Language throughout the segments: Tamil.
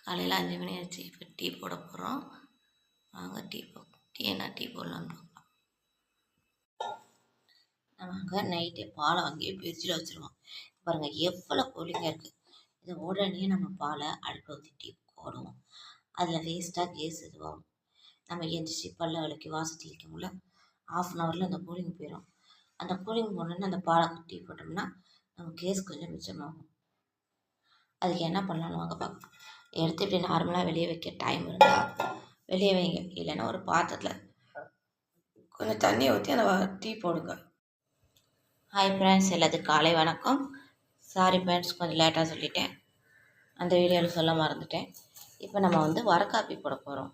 காலையில் 5 மணி ஆச்சு. இப்போ டீ போட போகிறோம். வாங்க டீ போடலான்னு பார்க்கலாம். நம்ம நைட்டே பாலை வாங்கி ஃப்ரிட்ஜில் வச்சுருவோம். பாருங்கள் எவ்வளோ கூலிங்காக இருக்குது. இதை உடனே நம்ம பாலை அடுப்பில் ஊற்றி டீ போடுவோம். அதில் வேஸ்ட்டாக கேஸ் இதுவாகும். நம்ம எந்திரிச்சு பல்ல விளக்கி வாசல் தெளிக்கும்ல, 1/2 ஹவரில் அந்த கூலிங் போயிடும். அந்த கூலிங் போனோன்னு அந்த பாலை டீ போட்டோம்னா நம்ம கேஸ் கொஞ்சம் மிச்சமாகும். அதுக்கு என்ன பண்ணலான்னு வாங்க பார்க்கலாம். எடுத்து இப்படி நார்மலாக வெளியே வைக்க டைம் இருந்தால் வெளியே வைங்க. இல்லைன்னா ஒரு பாத்திரத்தில் கொஞ்சம் தண்ணியை ஊற்றி அந்த டீ போடுங்க. ஹாய் ஃப்ரெண்ட்ஸ், எல்லாத்துக்கும் காலை வணக்கம். சாரி ஃப்ரெண்ட்ஸ், கொஞ்சம் லேட்டாக சொல்லிட்டேன். அந்த வீடியோவில் சொல்ல மறந்துட்டேன். இப்போ நம்ம வரக்காப்பி போட போகிறோம்.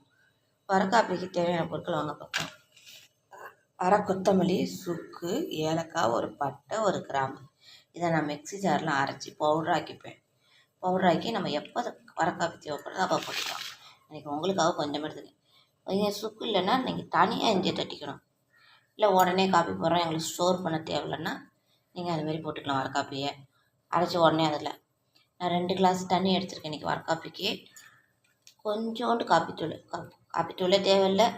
வரக்காப்பிக்கு தேவையான பொருட்கள் வாங்க பார்ப்போம். அரை கொத்தமல்லி, சுக்கு, ஏலக்காய், ஒரு பட்டை, ஒரு கிராம்பு. இதை நான் மிக்ஸி ஜாரில் அரைச்சி பவுடராக்கிப்பேன். பவுடராக்கி நம்ம எப்போ வரக்காப்பி தேவைப்படுறதோ அப்போ போட்டுக்கலாம். இன்றைக்கி உங்களுக்காக கொஞ்சம் எடுத்துக்கேன். கொஞ்சம் சுக்கு இல்லைன்னா நீங்கள் தனியாக இஞ்சி தட்டிக்கணும். இல்லை உடனே காப்பி போடுறோம் எங்களுக்கு ஸ்டோர் பண்ண தேவையில்லைன்னா நீங்கள் அதுமாரி போட்டுக்கலாம். வரக்காப்பியை அரைச்சி உடனே அதில் நான் 2 கிளாஸ் தண்ணி எடுத்துருக்கேன். இன்றைக்கி வரக்காப்பிக்கு கொஞ்சோண்டு காப்பித்தூளே தேவையில்லை.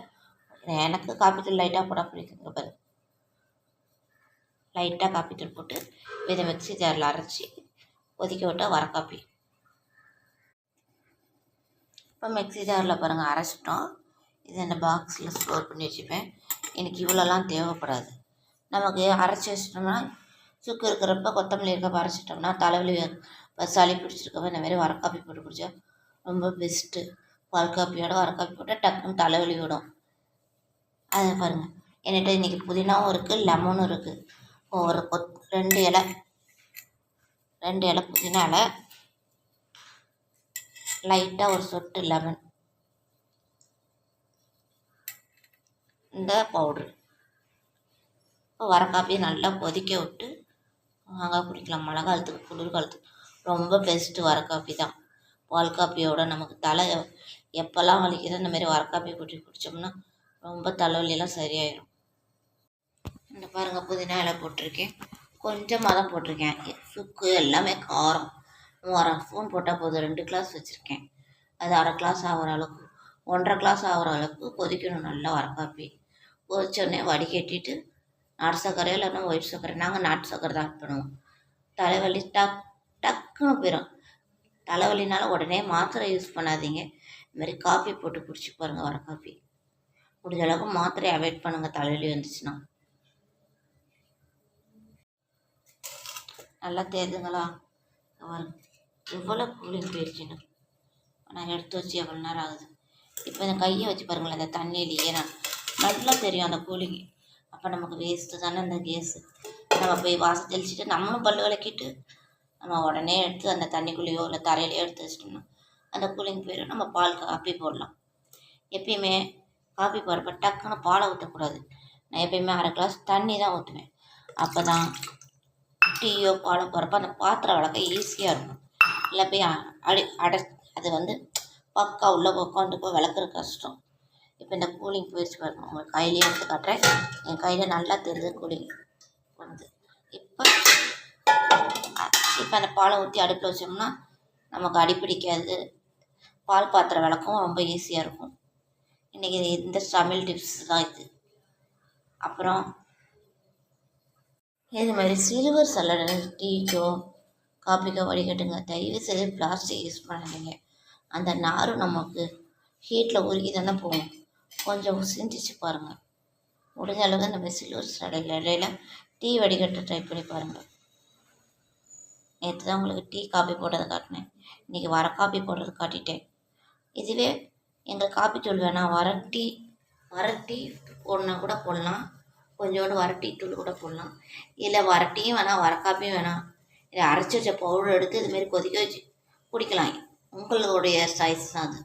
எனக்கு காப்பித்தூள் லைட்டாக போட பிடிக்குங்க. பாரு, லைட்டாக காப்பித்தூள் போட்டு இதை மிக்ஸி ஜாரில் அரைச்சி கொதிக்க விட்டால் வரக்காப்பி. இப்போ மிக்ஸி ஜாரில் பாருங்கள் அரைச்சிட்டோம். இதை இந்த பாக்ஸில் ஸ்டோர் பண்ணி வச்சுப்பேன். எனக்கு இவ்வளோலாம் தேவைப்படாது. நமக்கு அரைச்சி வச்சிட்டோம்னா சுக்கு இருக்கிறப்ப கொத்தமல்லி இருக்கப்போ அரைச்சிட்டோம்னா தலைவலி சளி பிடிச்சிருக்கப்போ இந்தமாரி வரக்காப்பி போட்டு குடித்தா ரொம்ப பெஸ்ட்டு. பால் காப்பியோட வரக்காப்பி போட்டால் டக்குன்னு தலைவலி விடும். அதை பாருங்கள், என்கிட்ட இன்றைக்கி புதினாவும் இருக்குது, லெமனும் இருக்குது. ஒரு 2 இலை புதினா இலை, லைட்டாக ஒரு சொட்டு லெமன், இந்த பவுட்ரு. இப்போ வரக்காப்பியை நல்லா கொதிக்க விட்டு வாங்க குடிக்கலாம். மழை காலத்துக்கு குளிர் காலத்துக்கு ரொம்ப பெஸ்ட்டு வரக்காப்பி தான். பால் காப்பியோட நமக்கு தலை எப்போல்லாம் வலிக்குதோ இந்தமாரி வரக்காப்பி குடித்தோம்னா ரொம்ப தலைவலியெல்லாம் சரியாயிடும். இந்த பாருங்கள் புதினா இலை போட்டிருக்கேன், கொஞ்சமாக தான் போட்டிருக்கேன். சுக்கு எல்லாமே காரம். 1/2 ஸ்பூன் போட்டால் போதும். 2 கிளாஸ் வச்சுருக்கேன். அது 1/2 கிளாஸ் ஆகிற அளவுக்கு 1/2 கிளாஸ் ஆகிற அளவுக்கு கொதிக்கணும் நல்லா வரக்காப்பி. கொதிச்சோடனே வடிகட்டிட்டு நாட்டு சர்க்கரை இல்லைன்னா ஒயிட் சர்க்கரை, நாங்கள் நாட்டு சர்க்கரை தான் ஆட் பண்ணுவோம். தலைவலி டக்குன்னு போயிடும். தலைவலினால உடனே மாத்திரை யூஸ் பண்ணாதீங்க. இதுமாதிரி காப்பி போட்டு குடிச்சு பாருங்கள். வரக்காப்பி முடிஞ்ச அளவுக்கு மாத்திரையை அவாய்ட் பண்ணுங்கள் தலைவலி வந்துச்சுன்னா. நல்லா தேர்துங்களா? எவ்வளோ கூலிங் போயிடுச்சுன்னு நான் எடுத்து வச்சு எவ்வளோ நேரம் ஆகுது. இப்போ இந்த கையை வச்சு பாருங்களேன், அந்த தண்ணியிலேயே நல்லா தெரியும் அந்த கூலிங். அப்போ நமக்கு வேஸ்ட்டு தானே அந்த கேஸு. நம்ம போய் வாசல் தெளிச்சுட்டு நம்மளும் பல் விளக்கிட்டு நம்ம உடனே எடுத்து அந்த தண்ணிக்குள்ளேயோ இல்லை தரையிலையோ எடுத்து வச்சிட்டோம்னா அந்த கூலிங் போயிடும். நம்ம பால் காப்பி போடலாம். எப்பயுமே காப்பி போடுறப்ப டக்குன்னு பாலை ஊற்றக்கூடாது. நான் எப்பயுமே 1/2 கிளாஸ் தண்ணி தான் ஊற்றுவேன். அப்போ தான் டீயோ பாலை போடுறப்ப அந்த பாத்திரம் விளக்க ஈஸியாக இருக்கும். இல்லை போய் அது பக்கா உள்ளே உட்காந்து போய் விளக்குற கஷ்டம். இப்போ இந்த கூலிங் போயிடுச்சு பாருங்கள். உங்கள் கையிலேயே எடுத்து காட்டுறேன். என் கையில் நல்லா தெரியுது கூலிங் வந்து. இப்போ அந்த பாலை ஊற்றி அடுப்பில் வச்சோம்னா நமக்கு அடிப்பிடிக்காது. பால் பாத்திரம் விளக்கவும் ரொம்ப ஈஸியாக இருக்கும். இன்றைக்கி இந்த சமையல் டிப்ஸ் தான் இது. அப்புறம் இது மாதிரி சில்வர் சல்லடை டீக்கோ காப்பிக்கோ வடிகட்டுங்க. தயவு செய்து பிளாஸ்டிக் யூஸ் பண்ணாதீங்க. அந்த நாரும் நமக்கு ஹீட்டில் உருகி தானே போகும். கொஞ்சம் சிந்திச்சு பாருங்கள். முடிஞ்ச அளவுக்கு நம்ம சில்வர் சல்லடையில் இடையில டீ வடிகட்ட ட்ரை பண்ணி பாருங்கள். நேற்று தான் உங்களுக்கு டீ காப்பி போடுறது காட்டினேன். இன்றைக்கி வரக்காப்பி போடுறது காட்டிட்டேன். இதுவே எங்களுக்கு காப்பி தூள் வேணாம், வரட்டி போடனா கூட போடலாம். கொஞ்சோண்டு வரட்டி தூள் கூட போடலாம். இல்லை வரட்டியும் வேணாம் வரக்காப்பியும் வேணாம், இதை அரைச்சி வச்ச பவுடர் எடுத்து இதுமாரி கொதிக்க வச்சு குடிக்கலாம். உங்களுடைய சாய்ஸ் தான் அது.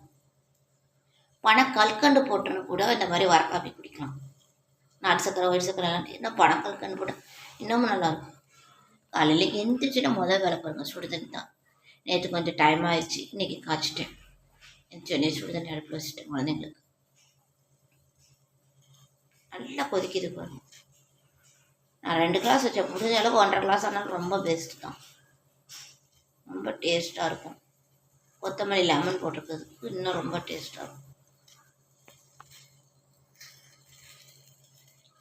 கல்கண்டு போட்டுன்னு கூட இந்த மாதிரி வரக்காப்பி குடிக்கலாம். நாட்டு சக்கரை ஒயிட் சக்கரை எல்லாம் இன்னும் கல்கண்டு போட்டால் இன்னமும் நல்லாயிருக்கும். காலையில் எந்திரிச்சுட்டு முதல் வேலை பாருங்கள் சுடுதண்ணி தான். நேற்று கொஞ்சம் டைம் ஆயிடுச்சு, இன்றைக்கி காய்ச்சிட்டேன். எந்திரிச்சோடனே சுடுதண்ணி அடுப்பில் வச்சுட்டேன். குழந்தைங்களுக்கு நல்லா கொதிக்குது பாருங்கள். நான் 2 கிளாஸ் வச்சேன். முடிஞ்ச அளவுக்கு 1/2 கிளாஸ் ஆனாலும் ரொம்ப பெஸ்ட்டு தான். ரொம்ப டேஸ்ட்டாக இருக்கும். கொத்தமல்லி லெமன் போட்டிருக்கிறதுக்கு இன்னும் ரொம்ப டேஸ்ட்டாக இருக்கும்.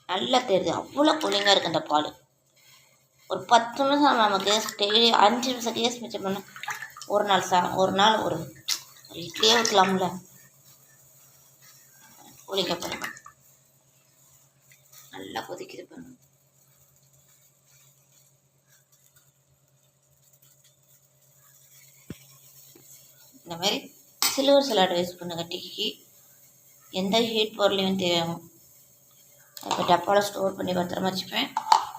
நல்லா தெரியுது, அவ்வளோ கூலிங்காக இருக்குது அந்த பால். ஒரு 10 நிமிஷம் நம்ம கேஸ் டெய்லி 5 நிமிஷம் கேஸ் மிச்சம் பண்ண ஒரு நாள் ஒரு இட்லியே ஊற்றலாம்ல. கூலிங்க பாருங்க, நல்லா கொதிக்குது பாருங்க. இந்த மாதிரி சில்வர் சலாட் யூஸ் பண்ணுங்க. டீக்கு எந்த ஹீட் பொருளையும் தேவையாகும். இப்போ டப்பாவில் ஸ்டோர் பண்ணி பத்திரமா வச்சுப்பேன்.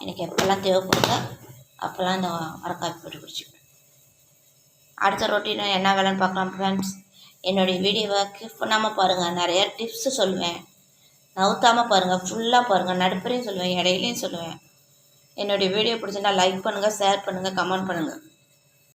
எனக்கு எப்போல்லாம் தேவைப்படுதோ அப்போல்லாம் இந்த அரைக்காப்பி போட்டு குடிச்சுப்பேன். அடுத்த ரொட்டீனை என்ன வேலைன்னு பார்க்கலாம் ஃப்ரெண்ட்ஸ். என்னுடைய வீடியோவை கிளிக் பண்ணாமல் பாருங்கள். நிறையா டிப்ஸு சொல்லுவேன், நவுத்தாமல் பாருங்கள், ஃபுல்லாக பாருங்கள். நடுப்புறையும் சொல்லுவேன், இடையிலையும் சொல்லுவேன். என்னுடைய வீடியோ பிடிச்சிருந்தா லைக் பண்ணுங்கள், ஷேர் பண்ணுங்கள், கமெண்ட் பண்ணுங்கள்.